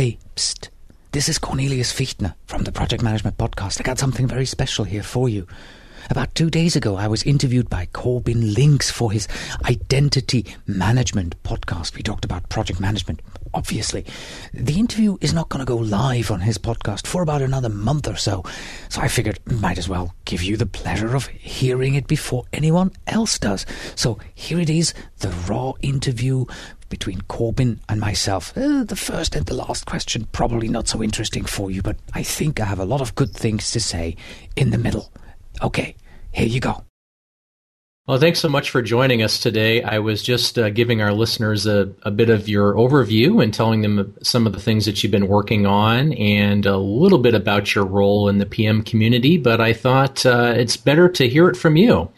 Hey, psst. This is Cornelius Fichtner from the Project Management Podcast. I got something very special here for you. About 2 days ago, I was interviewed by Corbin for his Identity Management podcast. We talked about project management, obviously. The interview is not going to go live on his podcast for about another month or so. So I figured might as well give you the pleasure of hearing it before anyone else does. So here it is, the raw interview between Corbin and myself. The first and the last question, probably not so interesting for you, but I think I have a lot of good things to say in the middle. Okay, here you go. Well, thanks so much for joining us today. I was just giving our listeners a bit of your overview and telling them some of the things that you've been working on and a little bit about your role in the PM community, but I thought it's better to hear it from you.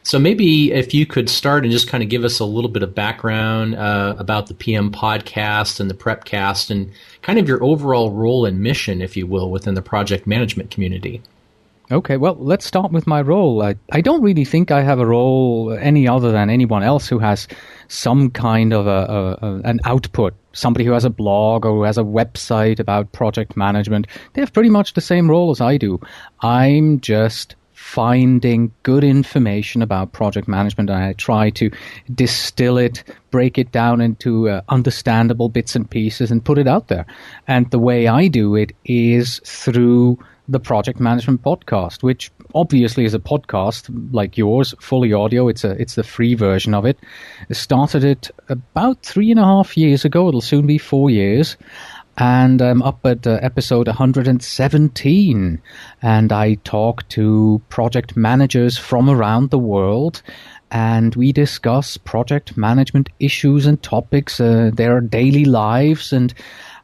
So maybe if you could start and just kind of give us a little bit of background about the PM podcast and the Prepcast and kind of your overall role and mission, if you will, within the project management community. Okay, well, let's start with my role. I don't really think I have a role any other than anyone else who has some kind of an output. Somebody who has a blog or who has a website about project management. They have pretty much the same role as I do. I'm just finding good information about project management, and I try to distill it, break it down into understandable bits and pieces and put it out there. And the way I do it is through the Project Management Podcast, which obviously is a podcast like yours, fully audio. It's the free version of it. I started it about 3.5 years ago. It'll soon be 4 years. And I'm up at episode 117. And I talk to project managers from around the world. And we discuss project management issues and topics, their daily lives, and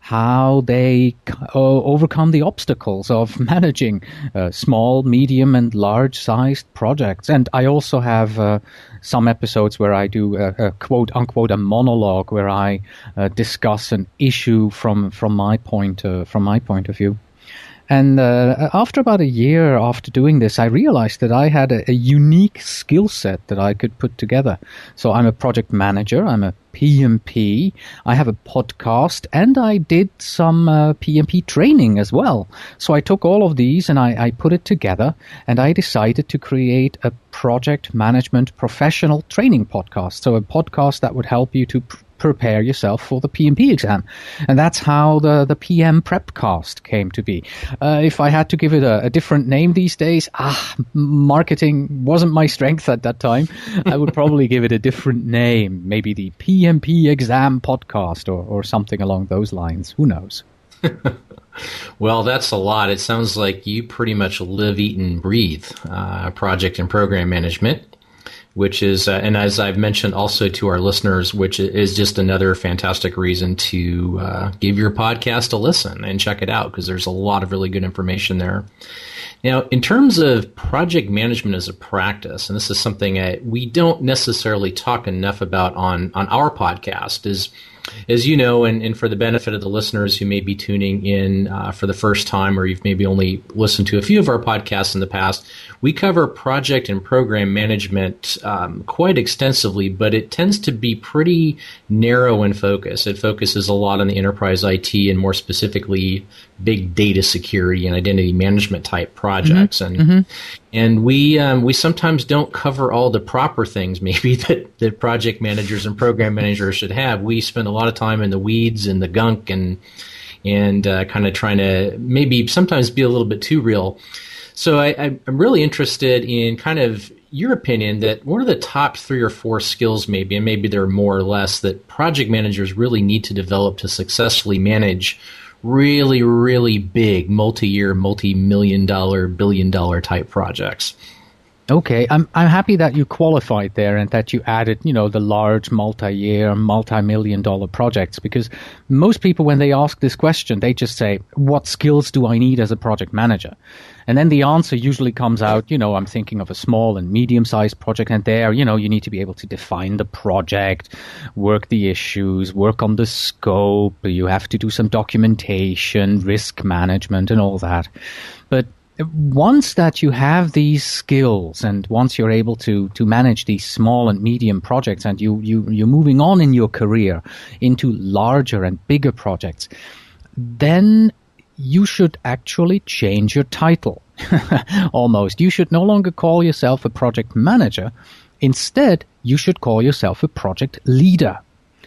how they overcome the obstacles of managing small, medium, and large-sized projects. And I also have some episodes where I do a quote-unquote a monologue, where I discuss an issue from my point of view. And after about a year after doing this, I realized that I had a unique skill set that I could put together. So I'm a project manager, I'm a PMP, I have a podcast, and I did some PMP training as well. So I took all of these and I put it together, and I decided to create a project management professional training podcast. So a podcast that would help you to prepare yourself for the PMP exam. And that's how the PM Prepcast came to be. If I had to give it a different name these days, marketing wasn't my strength at that time. I would probably give it a different name, maybe the PMP Exam Podcast or something along those lines. Who knows? Well, that's a lot. It sounds like you pretty much live, eat, and breathe project and program management, which is, and as I've mentioned also to our listeners, which is just another fantastic reason to give your podcast a listen and check it out, because there's a lot of really good information there. Now, in terms of project management as a practice, and this is something we don't necessarily talk enough about on our podcast, is, as you know, and for the benefit of the listeners who may be tuning in for the first time, or you've maybe only listened to a few of our podcasts in the past, we cover project and program management quite extensively, but it tends to be pretty narrow in focus. It focuses a lot on the enterprise IT and more specifically big data security and identity management type projects. Mm-hmm. And we sometimes don't cover all the proper things maybe that project managers and program managers should have. We spend a lot of time in the weeds and the gunk and kind of trying to maybe sometimes be a little bit too real. So I'm really interested in kind of your opinion that what are the top 3 or 4 skills maybe, and maybe there are more or less, that project managers really need to develop to successfully manage really, really big, multi-year, multi-million-dollar, billion-dollar type projects? Okay, I'm happy that you qualified there and that you added, the large multi-year, multi-million-dollar projects, because most people, when they ask this question, they just say, what skills do I need as a project manager? And then the answer usually comes out, I'm thinking of a small and medium-sized project, and there, you need to be able to define the project, work the issues, work on the scope, you have to do some documentation, risk management, and all that. But once that you have these skills, and once you're able to manage these small and medium projects, and you're moving on in your career into larger and bigger projects, then you should actually change your title. Almost. You should no longer call yourself a project manager. Instead, you should call yourself a project leader.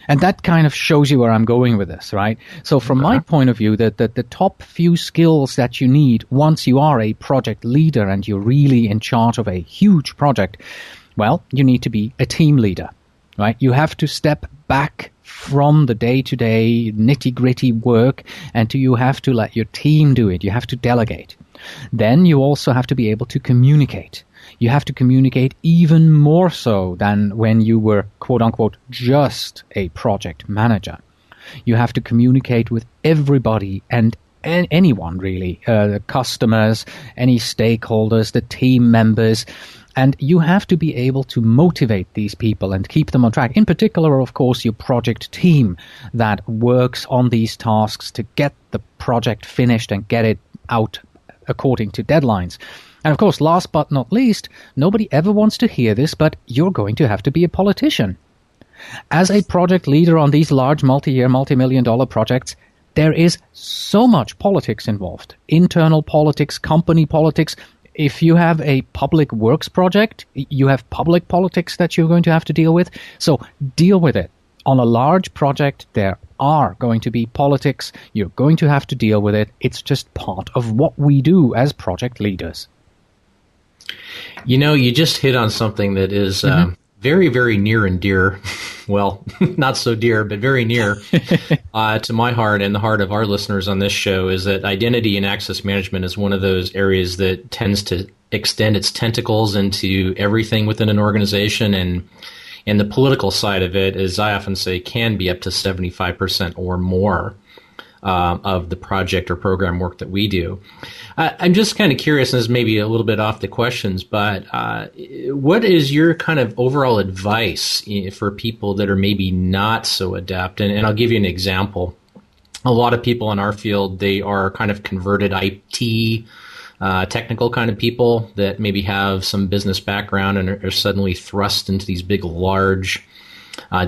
And that kind of shows you where I'm going with this, right? So from my point of view, the top few skills that you need once you are a project leader and you're really in charge of a huge project, well, you need to be a team leader, right? You have to step back from the day-to-day nitty-gritty work and you have to let your team do it. You have to delegate. Then you also have to be able to communicate. You have to communicate even more so than when you were, quote-unquote, just a project manager. You have to communicate with everybody and anyone, really, the customers, any stakeholders, the team members, and you have to be able to motivate these people and keep them on track. In particular, of course, your project team that works on these tasks to get the project finished and get it out according to deadlines. And of course, last but not least, nobody ever wants to hear this, but you're going to have to be a politician. As a project leader on these large multi-year, multi-million-dollar projects, there is so much politics involved. Internal politics, company politics. If you have a public works project, you have public politics that you're going to have to deal with. So deal with it. On a large project, there are going to be politics. You're going to have to deal with it. It's just part of what we do as project leaders. You know, you just hit on something that is very, very near and dear. Well, not so dear, but very near to my heart and the heart of our listeners on this show, is that identity and access management is one of those areas that tends to extend its tentacles into everything within an organization. And the political side of it, as I often say, can be up to 75% or more of the project or program work that we do. I'm just kind of curious, and this is maybe a little bit off the questions, but what is your kind of overall advice for people that are maybe not so adept? And I'll give you an example. A lot of people in our field, they are kind of converted IT technical kind of people that maybe have some business background and are suddenly thrust into these big, large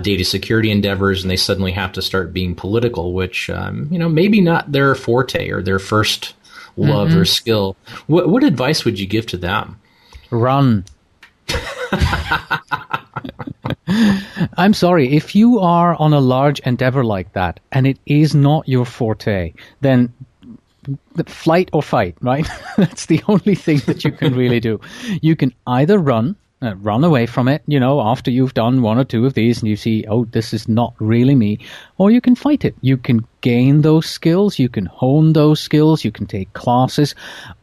data security endeavors, and they suddenly have to start being political, which, maybe not their forte or their first love or skill. What advice would you give to them? Run. I'm sorry, if you are on a large endeavor like that and it is not your forte, then flight or fight, right? That's the only thing that you can really do. You can either run away from it, after you've done one or two of these and you see, oh, this is not really me, or you can fight it. You can gain those skills, you can hone those skills, you can take classes,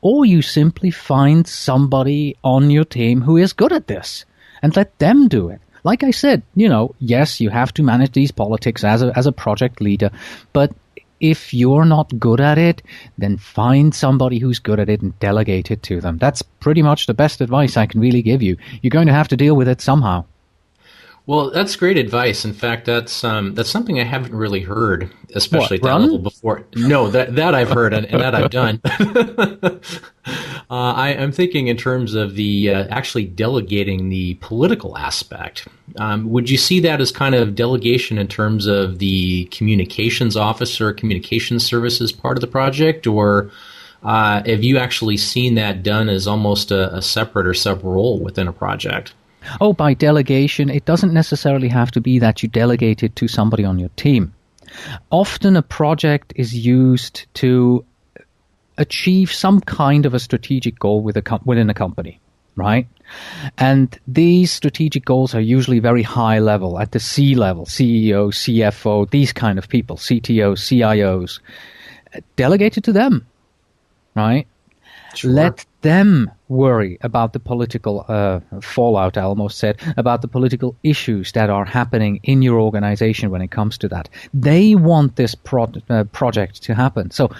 or you simply find somebody on your team who is good at this and let them do it. Like I said, yes, you have to manage these politics as a project leader, but if you're not good at it, then find somebody who's good at it and delegate it to them. That's pretty much the best advice I can really give you. You're going to have to deal with it somehow. Well, that's great advice. In fact, that's something I haven't really heard, especially at that level before. No, that I've heard and that I've done. I'm thinking in terms of the actually delegating the political aspect. Would you see that as kind of delegation in terms of the communications officer, communications services part of the project, or have you actually seen that done as almost a separate or sub-role within a project? Oh, by delegation, it doesn't necessarily have to be that you delegate it to somebody on your team. Often a project is used to achieve some kind of a strategic goal within a company, right? And these strategic goals are usually very high level, at the C level, CEO, CFO, these kind of people, CTOs, CIOs. Delegate it to them, right? Sure. Let them worry about the political fallout, I almost said, about the political issues that are happening in your organization when it comes to that. They want this project to happen. So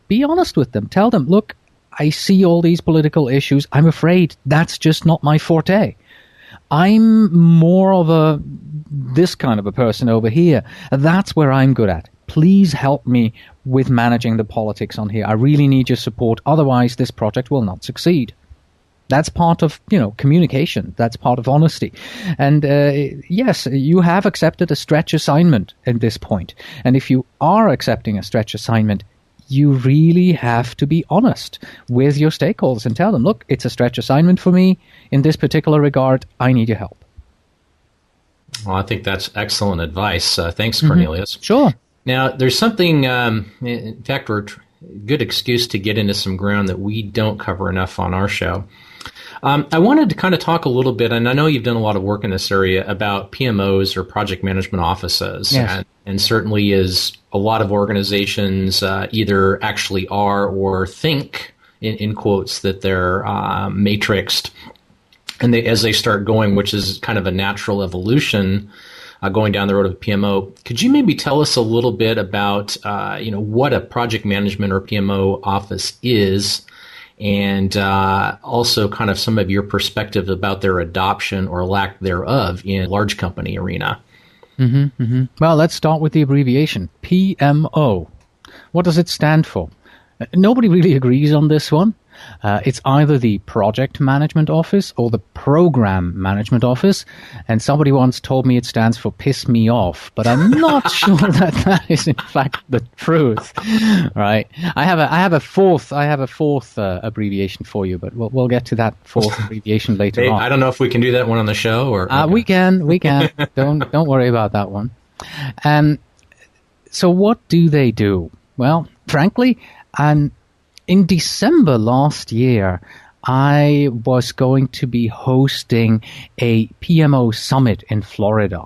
be honest with them. Tell them, look, I see all these political issues. I'm afraid that's just not my forte. I'm more of this kind of a person over here. That's where I'm good at. Please help me with managing the politics on here. I really need your support. Otherwise, this project will not succeed. That's part of, communication. That's part of honesty. And yes, you have accepted a stretch assignment at this point. And if you are accepting a stretch assignment, you really have to be honest with your stakeholders and tell them, look, it's a stretch assignment for me. In this particular regard, I need your help. Well, I think that's excellent advice. Thanks, Cornelius. Sure. Now, there's something, in fact, we're good excuse to get into some ground that we don't cover enough on our show. I wanted to kind of talk a little bit, and I know you've done a lot of work in this area, about PMOs or project management offices. Yes. And certainly as a lot of organizations either actually are or think, in quotes, that they're matrixed. And as they start going, which is kind of a natural evolution, going down the road of PMO, could you maybe tell us a little bit about what a project management or PMO office is, and also kind of some of your perspective about their adoption or lack thereof in large company arena? Well, let's start with the abbreviation, PMO. What does it stand for? Nobody really agrees on this one. It's either the Project Management Office or the Program Management Office, and somebody once told me it stands for piss me off, but I'm not sure that is in fact the truth. Right? I have a fourth abbreviation for you, but we'll get to that fourth abbreviation later on. I don't know if we can do that one on the show, or okay. We can. Don't worry about that one. So what do they do? Well, frankly, in December last year, I was going to be hosting a PMO summit in Florida.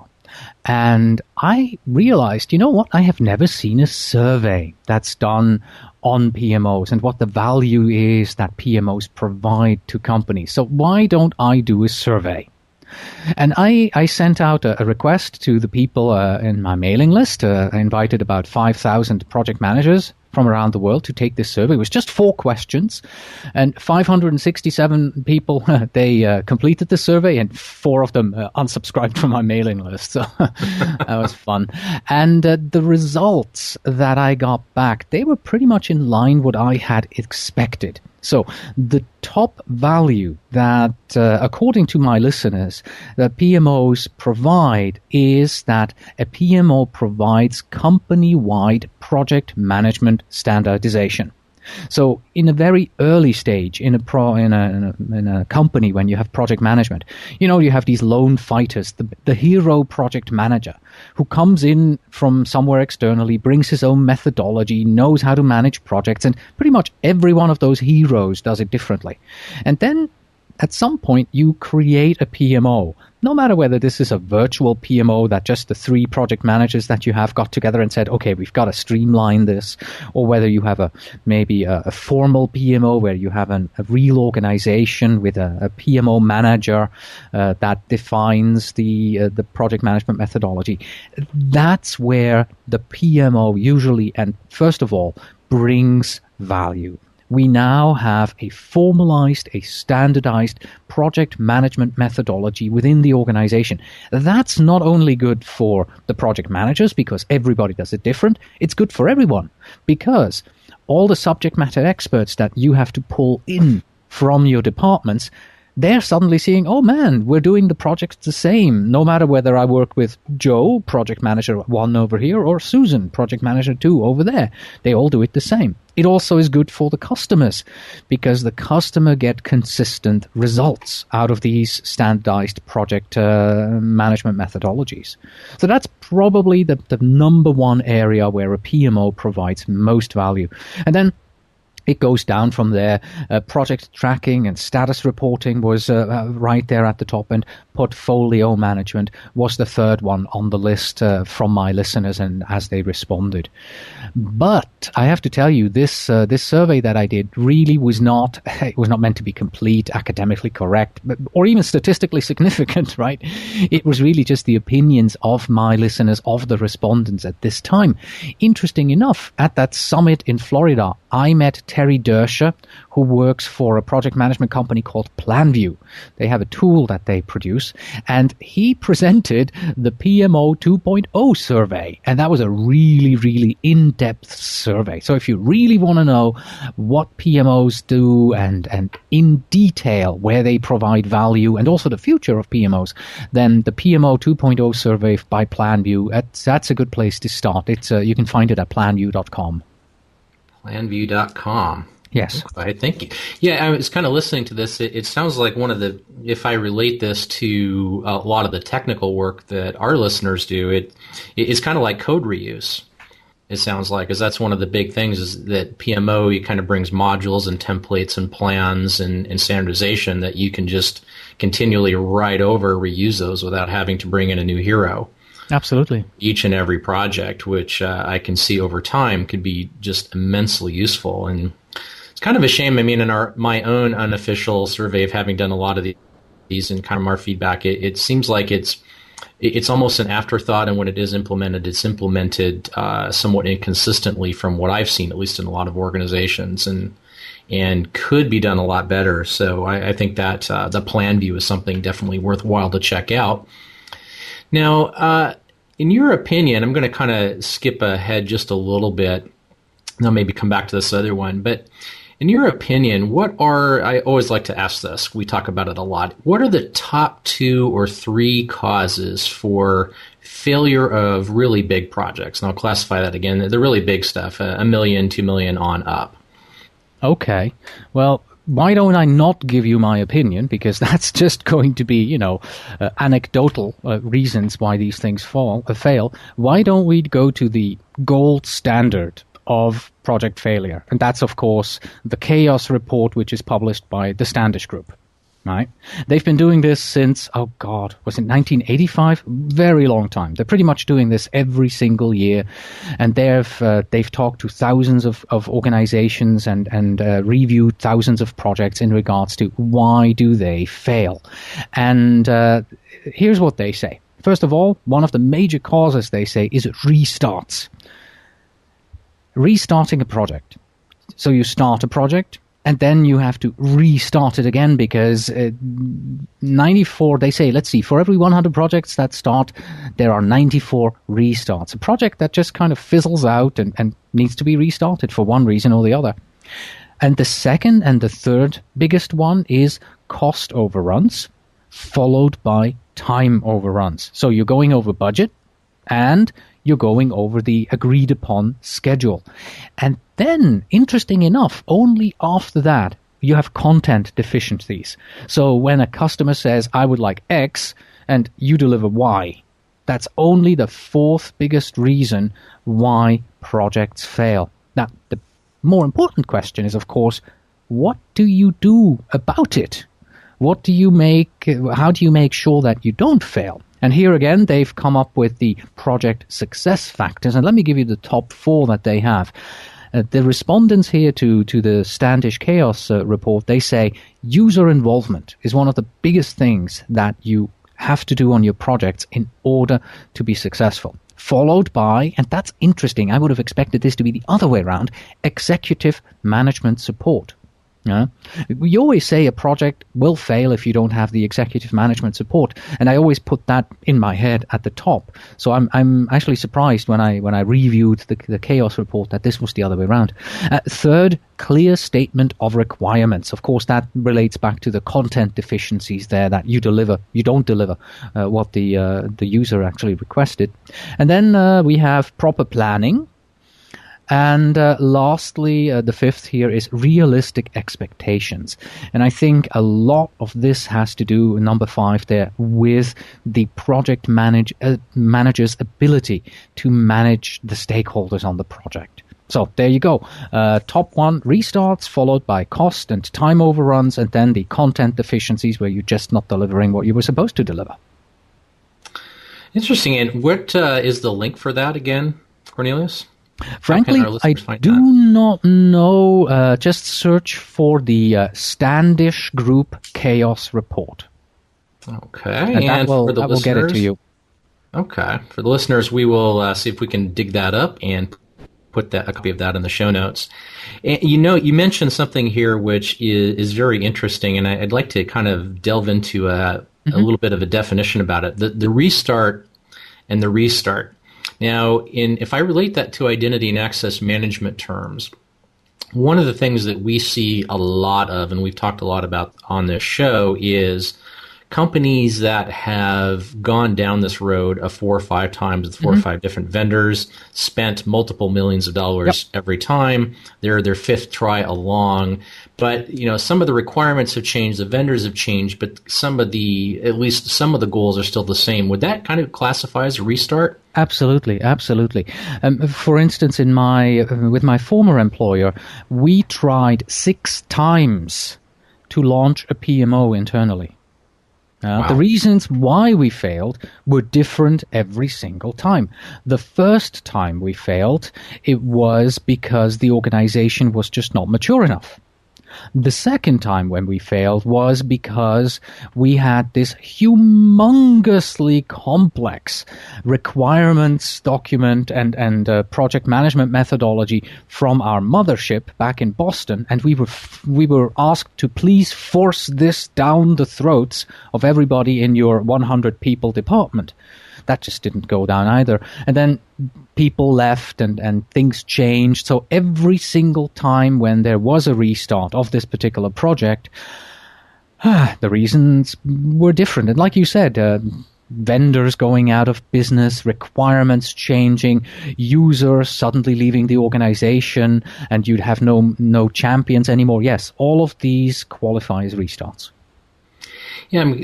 And I realized, you know what? I have never seen a survey that's done on PMOs and what the value is that PMOs provide to companies. So why don't I do a survey? And I sent out a request to the people in my mailing list. I invited about 5,000 project managers from around the world to take this survey. It was just 4 questions, and 567 people, they completed the survey, and 4 of them unsubscribed from my mailing list. So that was fun. And the results that I got back, they were pretty much in line what I had expected. So the top value that, according to my listeners, that PMOs provide is that a PMO provides company-wide project management standardization. So in a very early stage in a company, when you have project management, you have these lone fighters, the hero project manager who comes in from somewhere externally, brings his own methodology, knows how to manage projects, and pretty much every one of those heroes does it differently. And then at some point you create a PMO, no matter whether this is a virtual PMO that just the 3 project managers that you have got together and said, okay, we've got to streamline this, or whether you have maybe a formal PMO where you have a real organization with a PMO manager that defines the project management methodology. That's where the PMO usually, and first of all, brings value. We now have a formalized, a standardized project management methodology within the organization. That's not only good for the project managers because everybody does it different. It's good for everyone because all the subject matter experts that you have to pull in from your departments, they're suddenly seeing, oh man, we're doing the projects the same, no matter whether I work with Joe, project manager 1 over here, or Susan, project manager 2 over there. They all do it the same. It also is good for the customers because the customer get consistent results out of these standardized project management methodologies. So that's probably the number one area where a PMO provides most value. And then it goes down from there. Project tracking and status reporting was right there at the top, and portfolio management was the third one on the list from my listeners and as they responded. But I have to tell you, this survey that I did really was not meant to be complete, academically correct, or even statistically significant, right? It was really just the opinions of my listeners, of the respondents at this time. Interesting enough, at that summit in Florida, I met Terry Dersher, who works for a project management company called PlanView. They have a tool that they produce, and he presented the PMO 2.0 survey, and that was a really, really in-depth survey. So if you really want to know what PMOs do and in detail where they provide value and also the future of PMOs, then the PMO 2.0 survey by PlanView, that's a good place to start. It's you can find it at planview.com. Planview.com. Yes. Okay, thank you. Yeah, I was kind of listening to this. It sounds like one of the, if I relate this to a lot of the technical work that our listeners do, it's kind of like code reuse. It sounds like, because that's one of the big things is that PMO, it kind of brings modules and templates and plans and standardization that you can just continually write over, reuse those without having to bring in a new hero. Absolutely. Each and every project, which I can see over time could be just immensely useful. And it's kind of a shame. I mean, in my own unofficial survey of having done a lot of these and kind of our feedback, it seems like it's almost an afterthought, and when it is implemented, it's implemented somewhat inconsistently from what I've seen, at least in a lot of organizations, and could be done a lot better. So I think that the plan view is something definitely worthwhile to check out. Now, in your opinion, I'm going to kind of skip ahead just a little bit, and I'll maybe come back to this other one, but in your opinion, I always like to ask this, we talk about it a lot, what are the top 2 or 3 causes for failure of really big projects? And I'll classify that again, the really big stuff, $1 million, $2 million on up. Okay. Well, why don't I not give you my opinion? Because that's just going to be, anecdotal reasons why these things fail. Why don't we go to the gold standard of project failure? And that's, of course, the Chaos Report, which is published by the Standish Group. Right? They've been doing this since, was it 1985? Very long time. They're pretty much doing this every single year, and they've talked to thousands of organizations and reviewed thousands of projects in regards to why do they fail. And here's what they say. First of all, one of the major causes, they say, is restarts. Restarting a project. So you start a project, and then you have to restart it again because 94, they say, let's see, for every 100 projects that start, there are 94 restarts. A project that just kind of fizzles out and needs to be restarted for one reason or the other. And the second and the third biggest one is cost overruns, followed by time overruns. So you're going over budget and you're going over the agreed upon schedule. And then, interesting enough, only after that, you have content deficiencies. So when a customer says, I would like X, and you deliver Y, that's only the 4th biggest reason why projects fail. Now, the more important question is, of course, what do you do about it? How do you make sure that you don't fail? And here again, they've come up with the project success factors. And let me give you the top 4 that they have. The respondents here to the Standish Chaos report, they say user involvement is one of the biggest things that you have to do on your projects in order to be successful. Followed by, and that's interesting, I would have expected this to be the other way around, executive management support. Yeah. We always say a project will fail if you don't have the executive management support, and I always put that in my head at the top. So I'm actually surprised when I reviewed the Chaos Report that this was the other way around. Third, clear statement of requirements. Of course, that relates back to the content deficiencies there that you don't deliver what the user actually requested. And then we have proper planning. And lastly, the 5th here is realistic expectations. And I think a lot of this has to do, number 5 there, with the project manager's ability to manage the stakeholders on the project. So there you go. Top 1, restarts, followed by cost and time overruns, and then the content deficiencies where you're just not delivering what you were supposed to deliver. Interesting. And what is the link for that again, Cornelius? Frankly, I do not know. Just search for the Standish Group Chaos Report. Okay. And that will get it to you. Okay. For the listeners, we will see if we can dig that up and put a copy of that in the show notes. And, you mentioned something here which is very interesting, and I'd like to kind of delve into a little bit of a definition about it. The restart and the restart. Now, if I relate that to identity and access management terms, one of the things that we see a lot of, and we've talked a lot about on this show, is companies that have gone down this road of 4 or 5 times with 4 or 5 different vendors, spent multiple millions of dollars every time. They're their 5th try along. But, some of the requirements have changed, the vendors have changed, but at least some of the goals are still the same. Would that kind of classify as a restart? Absolutely. For instance, with my former employer, we tried 6 times to launch a PMO internally. Wow. The reasons why we failed were different every single time. The first time we failed, it was because the organization was just not mature enough. The second time when we failed was because we had this humongously complex requirements document and project management methodology from our mothership back in Boston, and we were asked to please force this down the throats of everybody in your 100 people department. That just didn't go down either. And then people left and things changed. So every single time when there was a restart of this particular project, the reasons were different. And like you said, vendors going out of business, requirements changing, users suddenly leaving the organization, and you'd have no champions anymore. Yes, all of these qualify as restarts. Yeah, it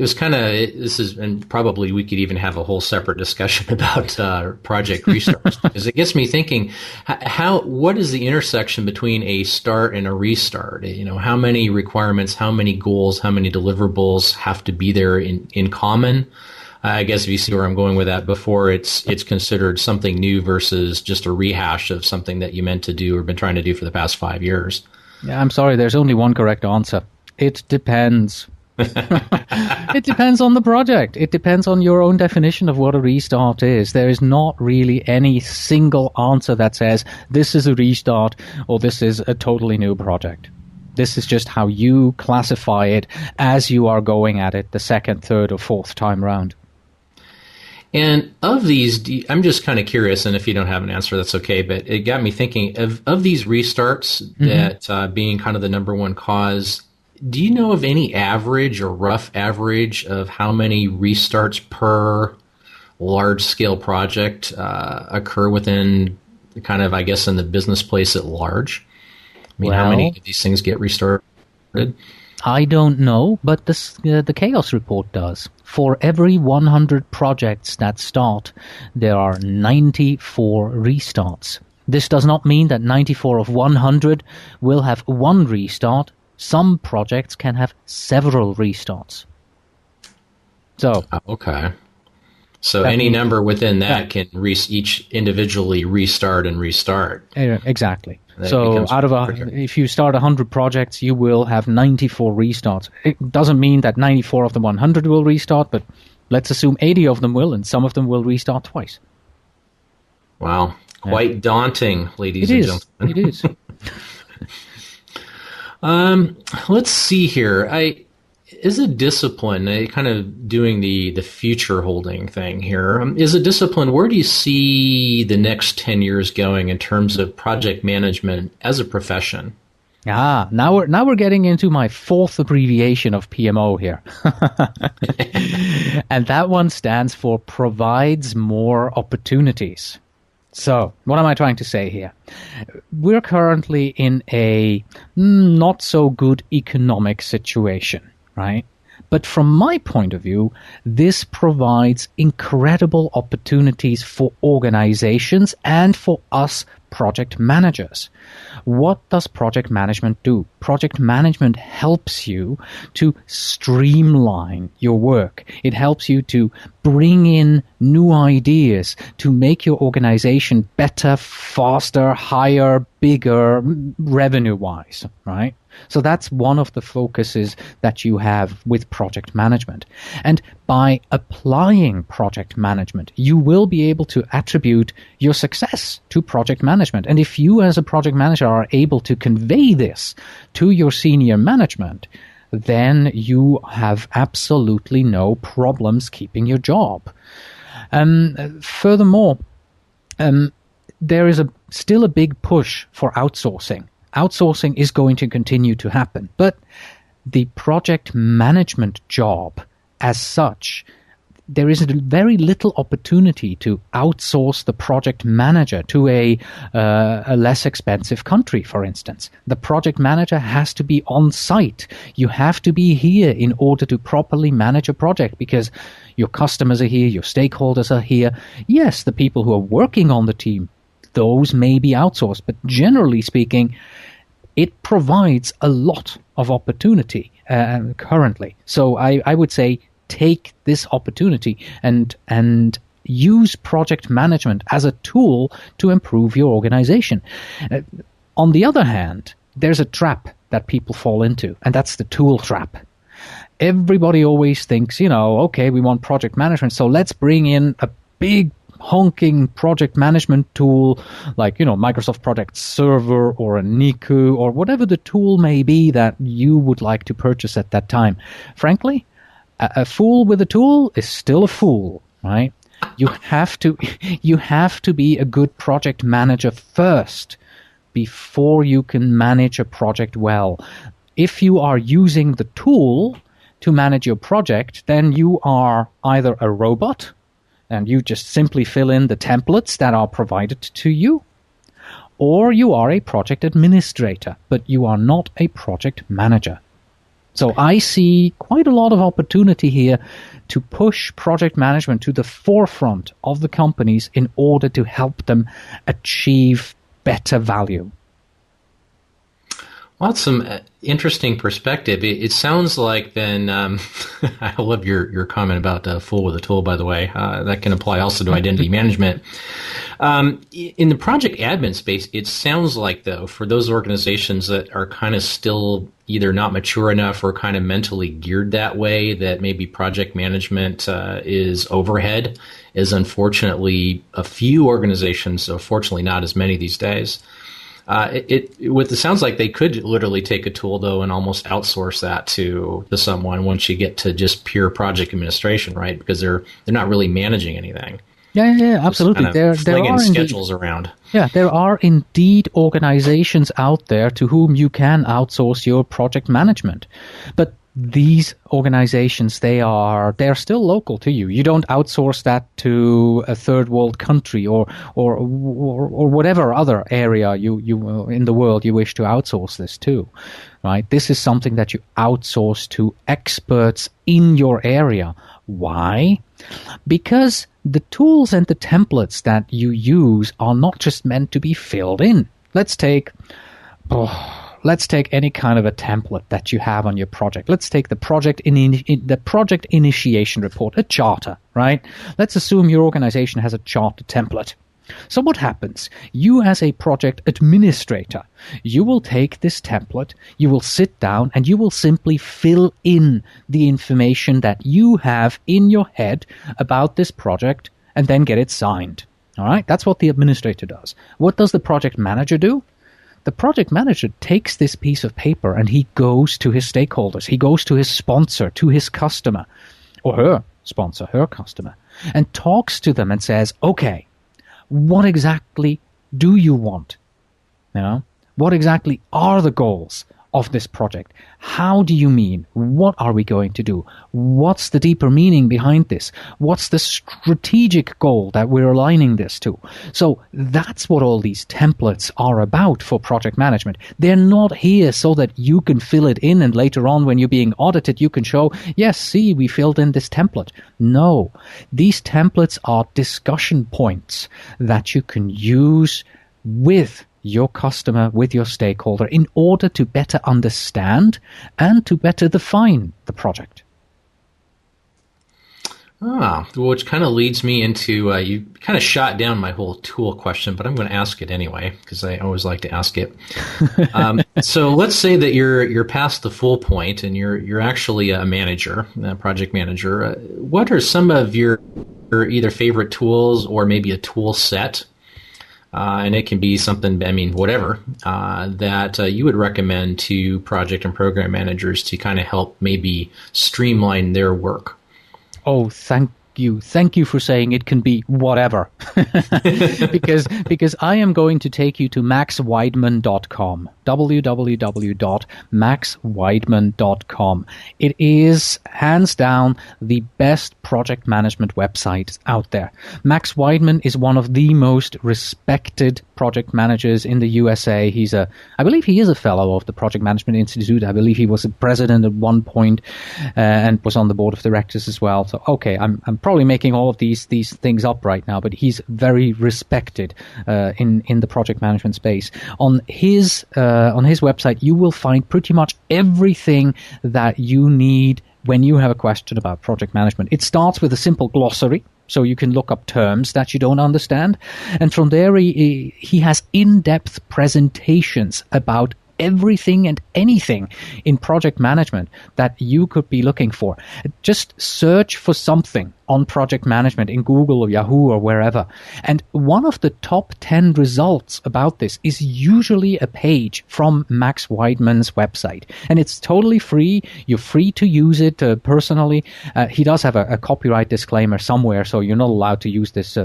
was and probably we could even have a whole separate discussion about project restarts, because it gets me thinking, what is the intersection between a start and a restart? How many requirements, how many goals, how many deliverables have to be there in common? I guess if you see where I'm going with that, before it's considered something new versus just a rehash of something that you meant to do or been trying to do for the past 5 years. Yeah, I'm sorry, there's only one correct answer. It depends. It depends on the project. It depends on your own definition of what a restart is. There is not really any single answer that says this is a restart or this is a totally new project. This is just how you classify it as you are going at it the second, third, or fourth time round. And of these, I'm just kind of curious, and if you don't have an answer, that's okay, but it got me thinking, of these restarts that being kind of the number one cause, do you know of any average or rough average of how many restarts per large-scale project occur within kind of, I guess, in the business place at large? I mean, how many of these things get restarted? I don't know, but the Chaos Report does. For every 100 projects that start, there are 94 restarts. This does not mean that 94 of 100 will have one restart. Some projects can have several restarts. So okay. So any number within that can each individually restart and restart. Exactly. So if you start 100 projects, you will have 94 restarts. It doesn't mean that 94 of the 100 will restart, but let's assume 80 of them will, and some of them will restart twice. Wow. Quite daunting, ladies and gentlemen. It is. Let's see here. Is a discipline, kind of doing the future holding thing here, is a discipline, where do you see the next 10 years going in terms of project management as a profession? Now we're getting into my fourth abbreviation of PMO here. And that one stands for provides more opportunities. So, what am I trying to say here? We're currently in a not so good economic situation, right? But from my point of view, this provides incredible opportunities for organizations and for us project managers. What does project management do? project management helps you to streamline your work. It helps you to bring in new ideas to make your organization better, faster, higher, bigger, revenue-wise, right? So that's one of the focuses that you have with project management. And by applying project management, you will be able to attribute your success to project management. And if you as a project manager are able to convey this to your senior management, then you have absolutely no problems keeping your job. Furthermore, there is still a big push for outsourcing. Outsourcing is going to continue to happen, but the project management job as such, there is very little opportunity to outsource the project manager to a less expensive country, for instance. The project manager has to be on site. You have to be here in order to properly manage a project because your customers are here, your stakeholders are here. Yes, the people who are working on the team, those may be outsourced, but generally speaking, it provides a lot of opportunity currently. So I would say take this opportunity and use project management as a tool to improve your organization. On the other hand, there's a trap that people fall into, and that's the tool trap. Everybody always thinks, okay, we want project management, so let's bring in a big honking project management tool like, Microsoft Project Server or a Niku or whatever the tool may be that you would like to purchase at that time. Frankly, a fool with a tool is still a fool, right? You have to be a good project manager first before you can manage a project well. If you are using the tool to manage your project, then you are either a robot and you just simply fill in the templates that are provided to you, or you are a project administrator, but you are not a project manager. So I see quite a lot of opportunity here to push project management to the forefront of the companies in order to help them achieve better value. Well, that's some interesting perspective. It sounds like then, I love your comment about fool with a tool, by the way. That can apply also to identity management. In the project admin space, it sounds like, though, for those organizations that are kind of still either not mature enough or kind of mentally geared that way, that maybe project management is overhead, is unfortunately a few organizations, so fortunately not as many these days. It sounds like they could literally take a tool, though, and almost outsource that to someone once you get to just pure project administration, right? Because they're not really managing anything. Yeah, absolutely. Kind of there are schedules around. Yeah, there are indeed organizations out there to whom you can outsource your project management, but these organizations, they're still local to you. You don't outsource that to a third world country or whatever other area you in the world you wish to outsource this to, right? This is something that you outsource to experts in your area. Why? Because the tools and the templates that you use are not just meant to be filled in. Let's take any kind of a template that you have on your project. Let's take the project initiation report, a charter, right? Let's assume your organization has a charter template. So what happens? You as a project administrator, you will take this template, you will sit down and you will simply fill in the information that you have in your head about this project and then get it signed. All right? That's what the administrator does. What does the project manager do? The project manager takes this piece of paper and he goes to his stakeholders. He goes to his sponsor, to his customer, or her sponsor, her customer, and talks to them and says, okay, what exactly do you want? What exactly are the goals of this project? How do you mean? What are we going to do? What's the deeper meaning behind this? What's the strategic goal that we're aligning this to? So that's what all these templates are about for project management. They're not here so that you can fill it in and later on when you're being audited, you can show, yes, see, we filled in this template. No, these templates are discussion points that you can use with your customer, with your stakeholder, in order to better understand and to better define the project. Which kind of leads me into, you kind of shot down my whole tool question, but I'm going to ask it anyway, because I always like to ask it. So let's say that you're past the full point and you're actually a manager, a project manager. What are some of your either favorite tools or maybe a tool set, and it can be something, I mean, whatever, that you would recommend to project and program managers to kind of help maybe streamline their work? Oh, thank you. Thank you for saying it can be whatever. because I am going to take you to maxweidman.com. www.maxweidman.com. It is hands down the best project management website out there. Max Weidman is one of the most respected project managers in the USA. I believe he is a fellow of the Project Management Institute. I believe he was a president at one point and was on the board of directors as well. So, okay, I'm probably making all of these things up right now, but he's very respected in the project management space. On his website, you will find pretty much everything that you need when you have a question about project management. It starts with a simple glossary, so you can look up terms that you don't understand. And from there, he has in-depth presentations about everything and anything in project management that you could be looking for. Just search for something on project management in Google or Yahoo or wherever. And one of the top 10 results about this is usually a page from Max Weidman's website. And it's totally free. You're free to use it personally. He does have a copyright disclaimer somewhere, so you're not allowed to use this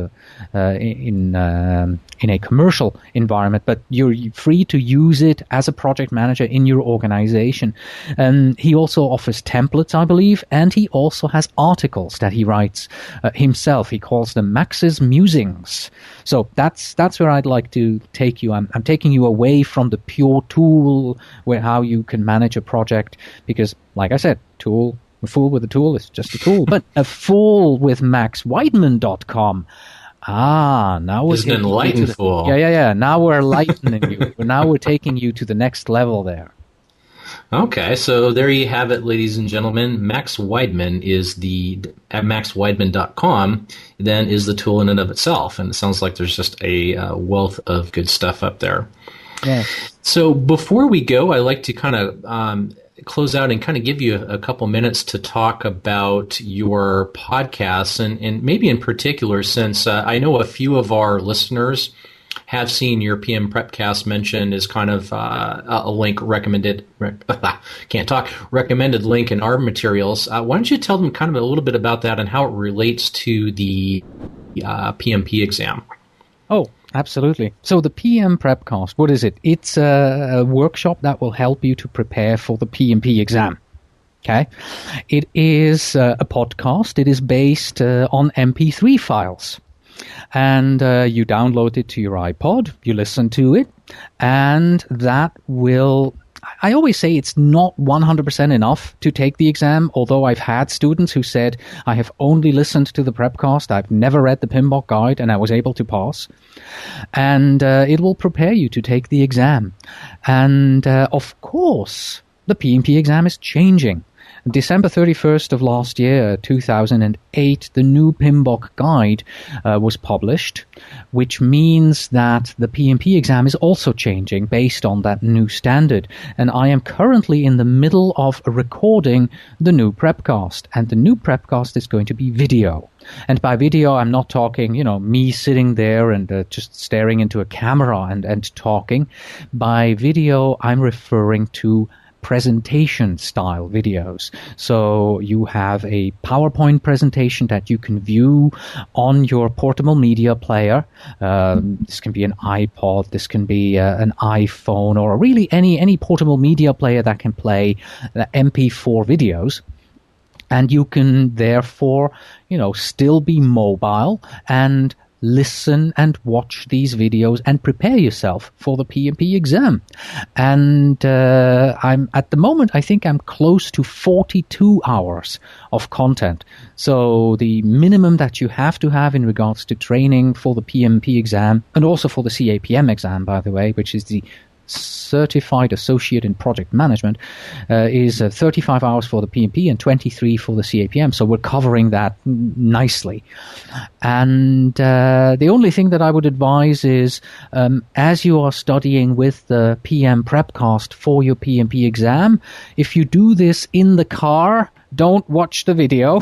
in a commercial environment, but you're free to use it as a project manager in your organization. He also offers templates, I believe, and he also has articles that he writes himself. He calls them Max's Musings. So that's where I'd like to take you. I'm taking you away from the pure tool, where how you can manage a project, because, like I said, a fool with a tool is just a tool. But a fool with maxweidman.com. Now we're an enlightened fool. Yeah. Now we're enlightening you. Now we're taking you to the next level there. Okay, so there you have it, ladies and gentlemen. Max Weidman at maxweidman.com then is the tool in and of itself. And it sounds like there's just a wealth of good stuff up there. Yeah. So before we go, I'd like to kind of close out and kind of give you a couple minutes to talk about your podcasts, and maybe in particular, since I know a few of our listeners have seen your PM Prepcast mentioned as kind of a link recommended link in our materials. Why don't you tell them kind of a little bit about that and how it relates to the PMP exam? Oh, absolutely. So the PM Prepcast, what is it? It's a workshop that will help you to prepare for the PMP exam. Okay. It is a podcast. It is based on MP3 files. And you download it to your iPod, you listen to it, and that will... I always say it's not 100% enough to take the exam, although I've had students who said, I have only listened to the Prepcast, I've never read the PMBOK guide, and I was able to pass. And it will prepare you to take the exam. And of course, the PMP exam is changing. December 31st of last year, 2008, the new PMBOK guide was published, which means that the PMP exam is also changing based on that new standard. And I am currently in the middle of recording the new Prepcast. And the new Prepcast is going to be video. And by video, I'm not talking, me sitting there and just staring into a camera and talking. By video, I'm referring to presentation style videos. So you have a PowerPoint presentation that you can view on your portable media player. This can be an iPod, this can be an iPhone, or really any portable media player that can play MP4 videos. And you can therefore, still be mobile and listen and watch these videos and prepare yourself for the PMP exam. And I'm at the moment, I think I'm close to 42 hours of content. So the minimum that you have to have in regards to training for the PMP exam, and also for the CAPM exam, by the way, which is the Certified Associate in Project Management, is 35 hours for the PMP and 23 for the CAPM. So we're covering that nicely. And the only thing that I would advise is, as you are studying with the PM Prepcast for your PMP exam, if you do this in the car, don't watch the video.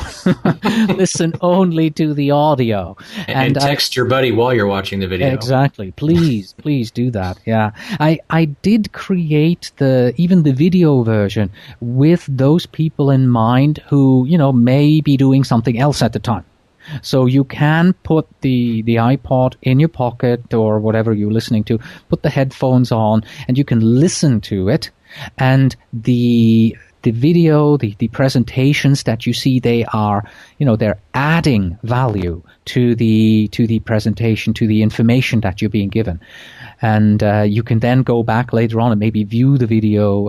Listen only to the audio. And text your buddy while you're watching the video. Exactly. Please do that. Yeah. I did create even the video version with those people in mind who, may be doing something else at the time. So you can put the iPod in your pocket or whatever you're listening to, put the headphones on, and you can listen to it. And the video, the presentations that you see, they are, they're adding value to the presentation, to the information that you're being given. And you can then go back later on and maybe view the video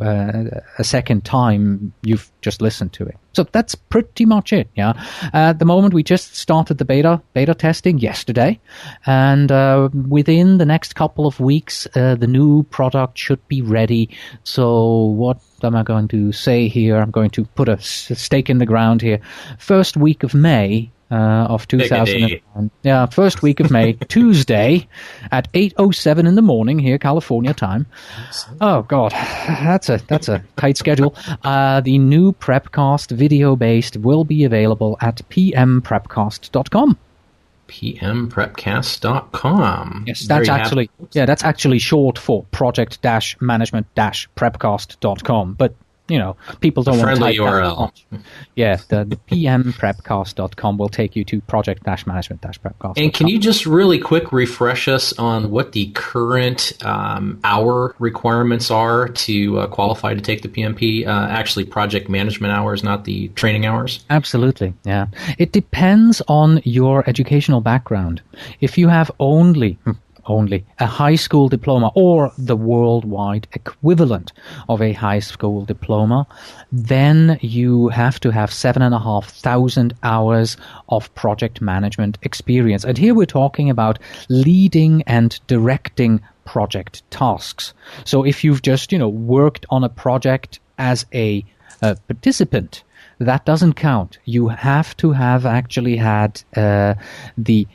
a second time you've just listened to it. So that's pretty much it, yeah. At the moment, we just started the beta testing yesterday. And within the next couple of weeks, the new product should be ready. So what am I going to say here? I'm going to put a stake in the ground here. First week of May of 2009. Yeah, first week of May, Tuesday at 8:07 in the morning here, California time. Oh God, that's a tight schedule. The new Prepcast video-based will be available at pmprepcast.com. pmprepcast.com. Yes, that's actually short for project-management-prepcast.com. But people don't want to type URL. Yeah, the pmprepcast.com will take you to project-management-prepcast.com. And can you just really quick refresh us on what the current hour requirements are to qualify to take the PMP? Actually, project management hours, not the training hours? Absolutely, yeah. It depends on your educational background. If you have only a high school diploma or the worldwide equivalent of a high school diploma, then you have to have 7,500 hours of project management experience. And here we're talking about leading and directing project tasks. So if you've just, worked on a project as a participant, that doesn't count. You have to have actually had the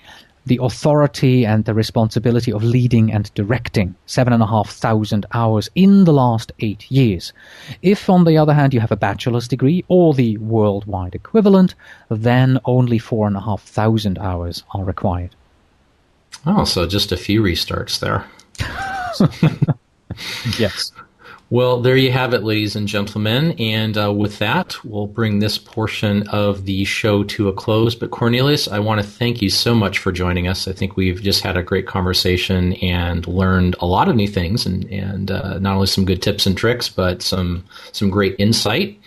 authority and the responsibility of leading and directing 7,500 hours in the last 8 years. If, on the other hand, you have a bachelor's degree or the worldwide equivalent, then only 4,500 hours are required. Oh, so just a few restarts there. Yes. Well, there you have it, ladies and gentlemen. And with that, we'll bring this portion of the show to a close. But Cornelius, I want to thank you so much for joining us. I think we've just had a great conversation and learned a lot of new things, and not only some good tips and tricks, but some great insight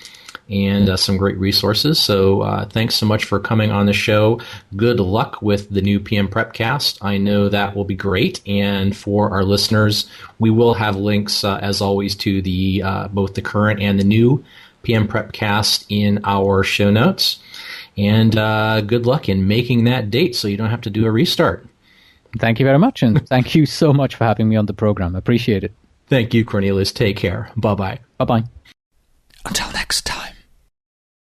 and some great resources. So thanks so much for coming on the show. Good luck with the new PM Prepcast. I know that will be great. And for our listeners, we will have links, as always, to the both the current and the new PM Prepcast in our show notes. And good luck in making that date so you don't have to do a restart. Thank you very much. And thank you so much for having me on the program. Appreciate it. Thank you, Cornelius. Take care. Bye-bye. Bye-bye. Until next time.